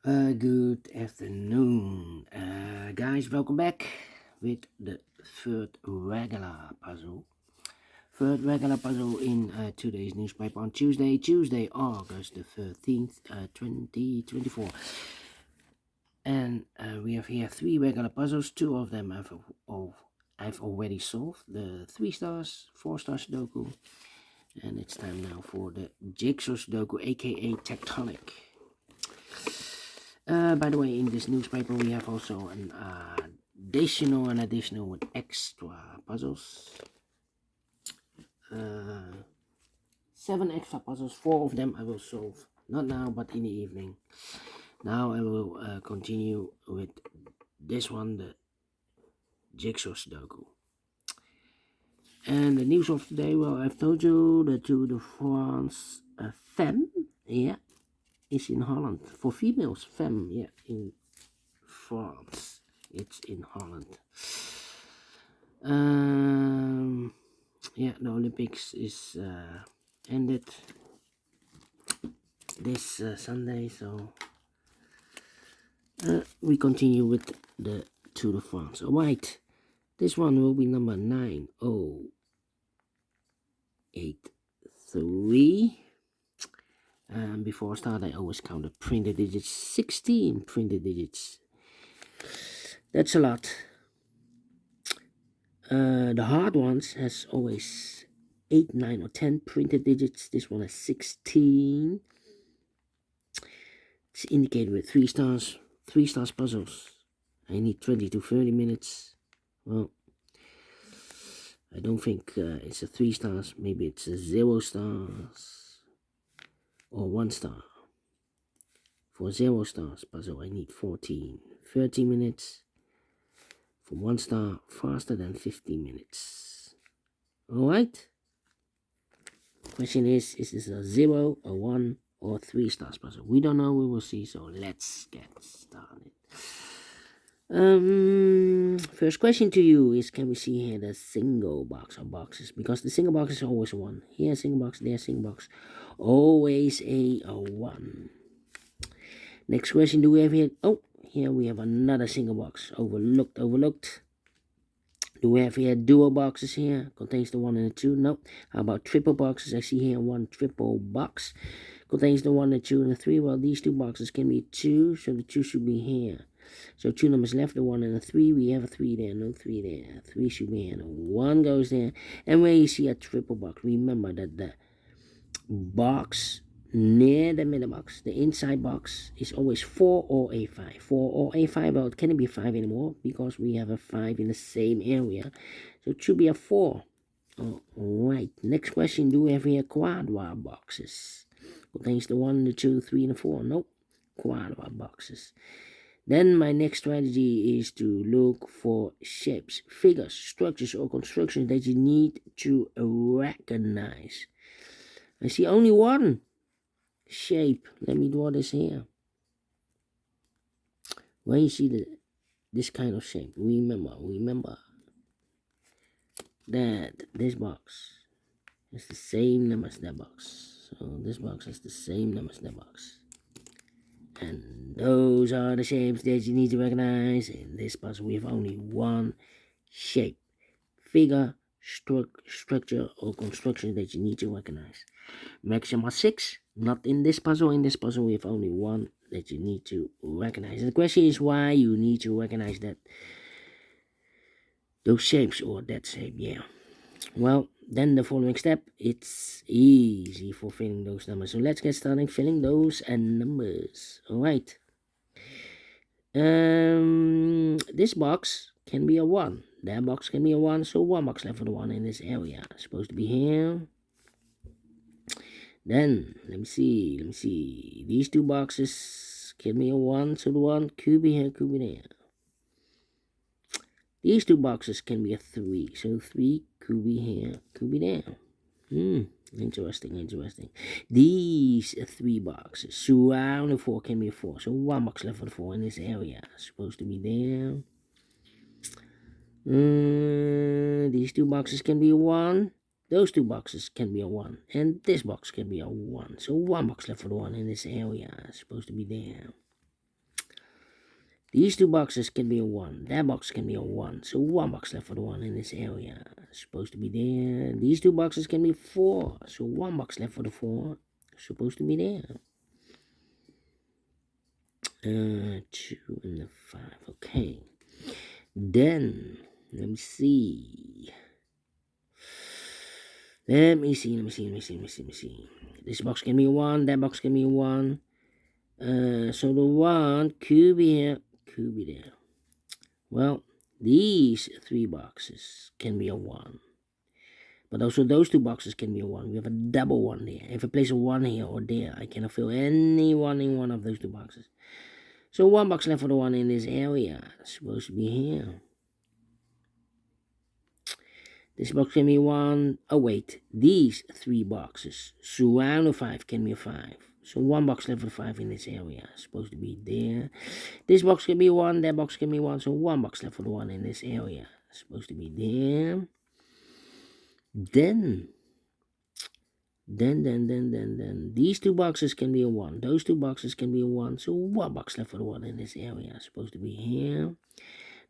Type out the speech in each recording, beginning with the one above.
Good afternoon, guys. Welcome back with the third regular puzzle. Third regular puzzle in today's newspaper on Tuesday, August the 13th, 2024. And we have here three regular puzzles. Two of them I've already solved. The 3 stars, 4 stars Sudoku. And it's time now for the JigSaw Sudoku, aka Tectonic. By the way, in this newspaper we have also an additional with extra puzzles. 7 extra puzzles. 4 of them I will solve not now but in the evening. Now I will continue with this one, the JigSaw Sudoku. And the news of today, well, I've told you the Tour de France Femmes, yeah, is in Holland. For females, Femmes, yeah, in France. It's in Holland. Yeah, the Olympics is ended this Sunday, so we continue with the Tour de France. Alright, this one will be number 9083. Before I start, I always count the printed digits. 16 printed digits. That's a lot. The hard ones has always 8, 9, or 10 printed digits. This one has 16. It's indicated with 3 stars. 3 stars puzzles. I need 20 to 30 minutes. Well, I don't think it's a 3 stars. Maybe it's a 0 stars or 1 star. For 0 stars puzzle, I need 30 minutes. For 1 star, faster than 15 minutes. Alright? Question is this a 0, a 1, or 3 stars puzzle? We don't know, we will see, so let's get started. First question to you is, can we see here the single box or boxes? Because the single box is always 1. Here single box, there single box. Always a 1. Next question, do we have here? Oh, here we have another single box. Overlooked. Do we have here dual boxes here? Contains the 1 and the 2? No. How about triple boxes? I see here 1 triple box. Contains the 1, the 2, and the 3. Well, these 2 boxes can be 2, so the 2 should be here. So 2 numbers left, the 1 and the 3. We have a 3 there, no 3 there. 3 should be here, the 1 goes there. And where you see a triple box, remember that the box near the middle box, the inside box, is always 4 or a 5. 4 or a 5, well, it can't be 5 anymore because we have a 5 in the same area. So it should be a 4. Alright, next question, do we have here quadra boxes? Contains the 1, the 2, 3, and the 4. Nope, quadra boxes. Then my next strategy is to look for shapes, figures, structures, or constructions that you need to recognize. I see only one shape. Let me draw this here. When you see this kind of shape, remember that this box is the same number as that box. So this box is the same number as that box. And those are the shapes that you need to recognize. In this puzzle, we have only one shape, figure, structure, or construction that you need to recognize. Maximum 6, not in this puzzle. In this puzzle, we have only one that you need to recognize. And the question is why you need to recognize those shapes or that shape. Yeah. Well, then the following step, it's easy for filling those numbers. So let's get started filling those numbers. Alright. This box can be a 1. That box can be a 1. So 1 box left for the 1 in this area. It's supposed to be here. Then, let me see. These 2 boxes can be a 1. So the 1 could be here, could be there. These 2 boxes can be a 3. So 3 could be here, could be there. Interesting. These 3 boxes surrounding 4 can be a 4. So 1 box left for the 4 in this area. Supposed to be there. These 2 boxes can be a 1. Those 2 boxes can be a 1. And this box can be a 1. So 1 box left for the 1 in this area. Supposed to be there. These two boxes can be a 1. That box can be a 1. So 1 box left for the 1 in this area. Supposed to be there. These two boxes can be 4. So 1 box left for the 4. Supposed to be there. 2 and the 5. Okay. Then, let me see. Let me see. This box can be a 1. That box can be a 1. So the 1 could be here. Could be there. Well, these 3 boxes can be a 1. But also those 2 boxes can be a 1. We have a double 1 there. If I place a 1 here or there, I cannot fill any 1 in one of those 2 boxes. So 1 box left for the 1 in this area. It's supposed to be here. This box can be 1. Oh wait, these 3 boxes surround a 5 can be a 5. So 1 box left for the 5 in this area. It's supposed to be there. This box can be 1. That box can be 1. So 1 box left for the 1 in this area. It's supposed to be there. Then these 2 boxes can be a 1. Those 2 boxes can be a 1. So 1 box left for the 1 in this area. It's supposed to be here.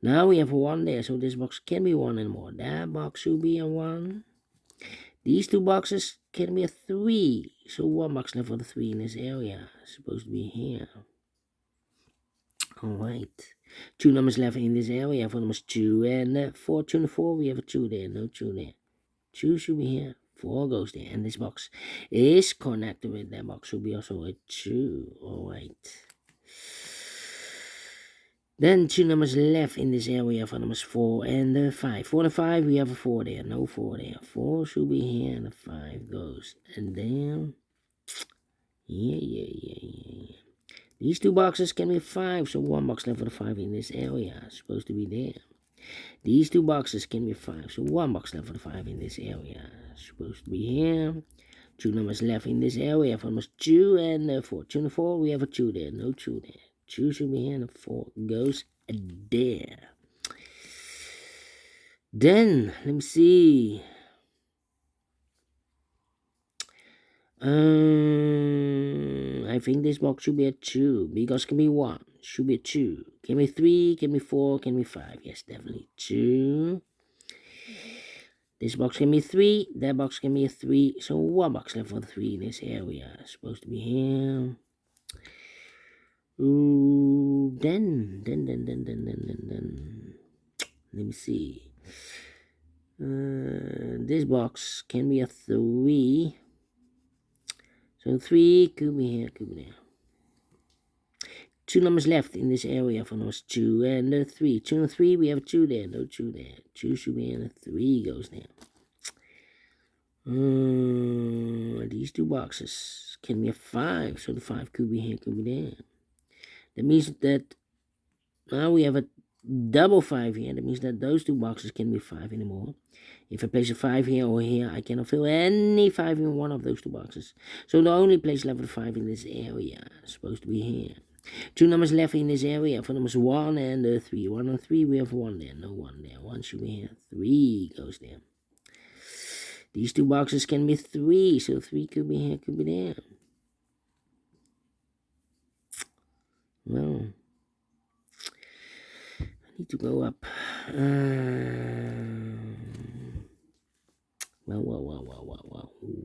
Now we have a 1 there. So this box can be 1 and more. That box should be a 1. These 2 boxes can be a 3. So 1 box left for the 3 in this area. It's supposed to be here. Alright. 2 numbers left in this area for numbers 2 and 4. 2 and 4. We have a 2 there. No 2 there. 2 should be here. 4 goes there. And this box is connected with that box. Should be also a 2. Alright. Then 2 numbers left in this area for numbers 4 and 5. 4 and 5, we have a 4 there. No 4 there. 4 should be here and the 5 goes. And then, yeah. These 2 boxes can be 5, so 1 box left for the 5 in this area. It's supposed to be there. These 2 boxes can be 5, so 1 box left for the 5 in this area. It's supposed to be here. 2 numbers left in this area for numbers 2 and 4. 2 and 4, we have a 2 there. No 2 there. 2 should be here and 4 goes there. Then, let me see. I think this box should be a 2 because it can be 1. Should be a 2. Can be 3, can be 4, can be 5. Yes, definitely 2. This box can be 3. That box can be a 3. So 1 box left for the 3 in this area. It's supposed to be here. Ooh, then. Let me see. This box can be a 3. So 3 could be here, could be there. 2 numbers left in this area for numbers 2 and 3. 2 and 3, we have a 2 there, no 2 there. 2 should be in, a 3 goes there. These 2 boxes can be a 5, so the 5 could be here, could be there. That means that now we have a double 5 here. That means that those 2 boxes can be 5 anymore. If I place a 5 here or here, I cannot fill any 5 in one of those 2 boxes. So the only place left for the 5 in this area is supposed to be here. 2 numbers left in this area for numbers 1 and 3. 1 and 3, we have 1 there. No 1 there. 1 should be here. 3 goes there. These 2 boxes can be 3. So 3 could be here, could be there. Well, I need to go up.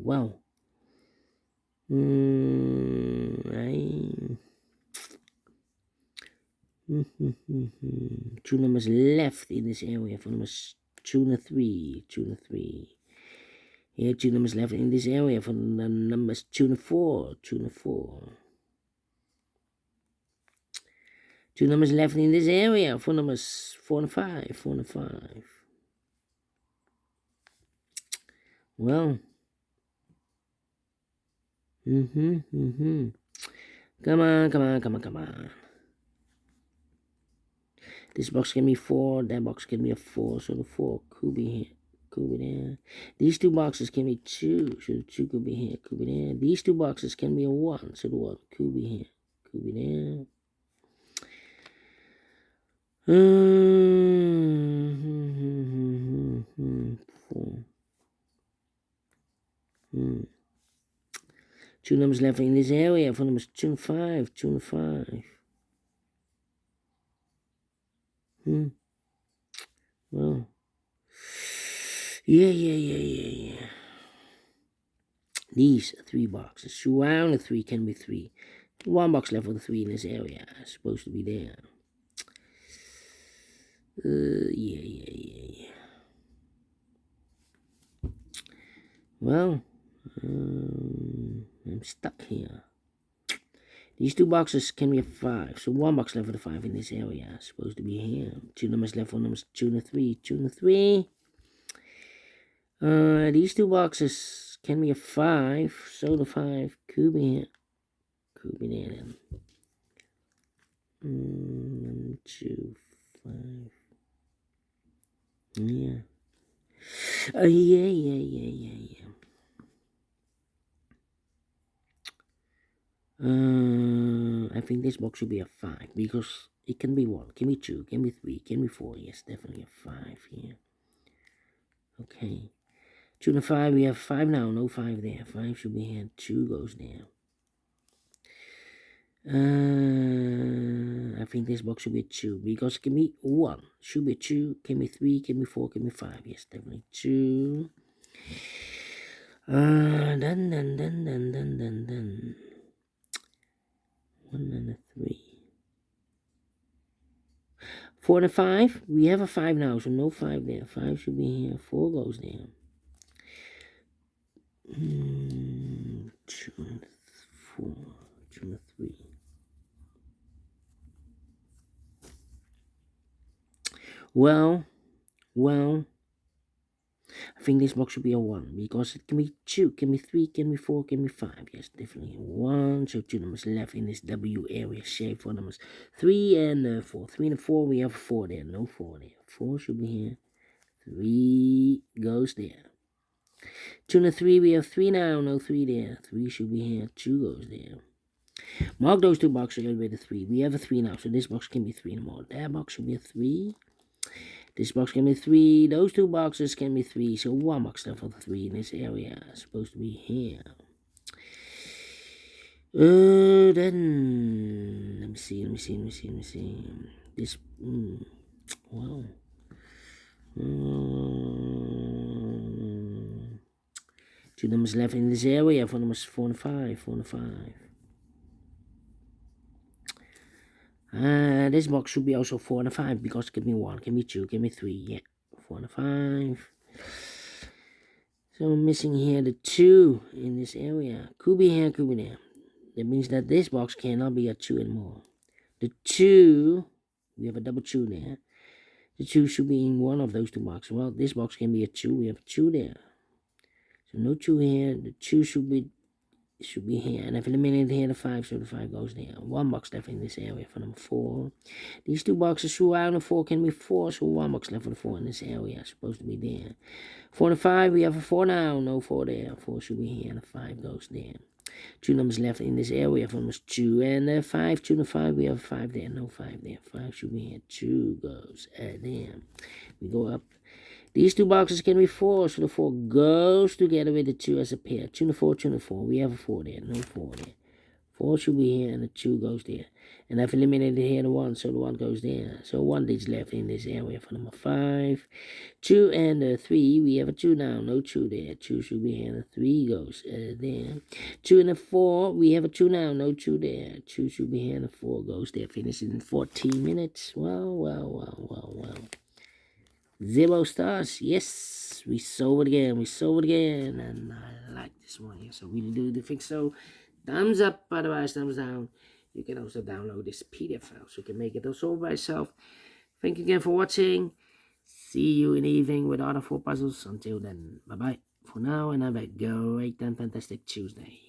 Well. 2 numbers left in this area for numbers 2 and 3. 2 and 3. Here, 2 numbers left in this area for the numbers 2 and 4. 2 and 4. 2 numbers left in this area for numbers 4 and 5. 4 and 5. Well. Come on. This box can be 4. That box can be a 4. So the 4 could be here. Could be there. These 2 boxes can be 2. So the 2 could be here. Could be there. These 2 boxes can be a 1. So the 1 could be here. Could be there. 4. 2 numbers left in this area for numbers 2 and 5. 2 and 5. Well, yeah. These 3 boxes. Surround the 3 can be 3. 1 box left for the 3 in this area. It's supposed to be there. Yeah. Well, I'm stuck here. These 2 boxes can be a 5. So 1 box left for the 5 in this area. It's supposed to be here. 2 numbers left for numbers 2 and 3. 2 and 3. These 2 boxes can be a 5. So the 5 could be here. Could be there then. 1, 2, 5. Yeah. Yeah. I think this box should be a 5 because it can be 1, can be 2, can be 3, can be 4. Yes, definitely a 5 here. Okay. 2 and 5, we have 5 now, no 5 there. 5 should be here, 2 goes there. I think this box should be a 2 because it can be 1, should be a 2, can be 3, can be 4, can be 5. Yes, definitely 2. Done. 1 and a 3. 4 and a 5. We have a 5 now, so no 5 there. 5 should be here. 4 goes there. 2 and 4. 2 and 3. Well. I think this box should be a 1 because it can be 2, can be 3, can be 4, can be 5. Yes, definitely 1. So 2 numbers left in this W area shape for numbers 3 and 4. 3 and 4, we have 4 there. No 4 there. 4 should be here. 3 goes there. 2 and 3, we have 3 now. No 3 there. 3 should be here. 2 goes there. Mark those 2 boxes with a 3. We have a 3 now, so this box can be 3 no more. That box should be a 3. This box can be 3. Those 2 boxes can be 3. So 1 box left for the 3 in this area. It's supposed to be here. Then let me see. This well. 2 numbers left in this area for numbers 4 and 5. 4 and 5. This box should be also 4 and 5 because it can be 1, can be 2, can be 3. Yeah, 4 and 5. So I'm missing here the 2 in this area. Could be here, could be there. That means that this box cannot be a 2 anymore. The 2, we have a double 2 there. The 2 should be in one of those 2 boxes. Well, this box can be a 2. We have a 2 there. So no 2 here. The 2 should be here. And I've eliminated here the 5, so the 5 goes there. 1 box left in this area for number 4. These 2 boxes surround the 4 can be 4, so 1 box left for the 4 in this area. It's supposed to be there. 4 and 5, we have a 4 now. No 4 there. 4 should be here, and the 5 goes there. 2 numbers left in this area for numbers 2 and 5. 2 and 5, we have 5 there. No 5 there. 5 should be here. 2 goes there. We go up. These 2 boxes can be 4, so the 4 goes together with the 2 as a pair. 2 and 4, 2 and 4. We have a 4 there. No 4 there. 4 should be here, and the 2 goes there. And I've eliminated here the 1, so the 1 goes there. So 1 is left in this area for number 5. 2 and 3, we have a 2 now. No 2 there. 2 should be here, and the 3 goes there. 2 and 4, we have a 2 now. No 2 there. 2 should be here, and the 4 goes there. Finishes in 14 minutes. Well. 0 stars. Yes, we solved it again. And I like this one here. So really do think so. Thumbs up, otherwise thumbs down. You can also download this PDF file so you can make it also by yourself. Thank you again for watching. See you in the evening with other 4 puzzles. Until then, bye bye for now, and have a great and fantastic Tuesday.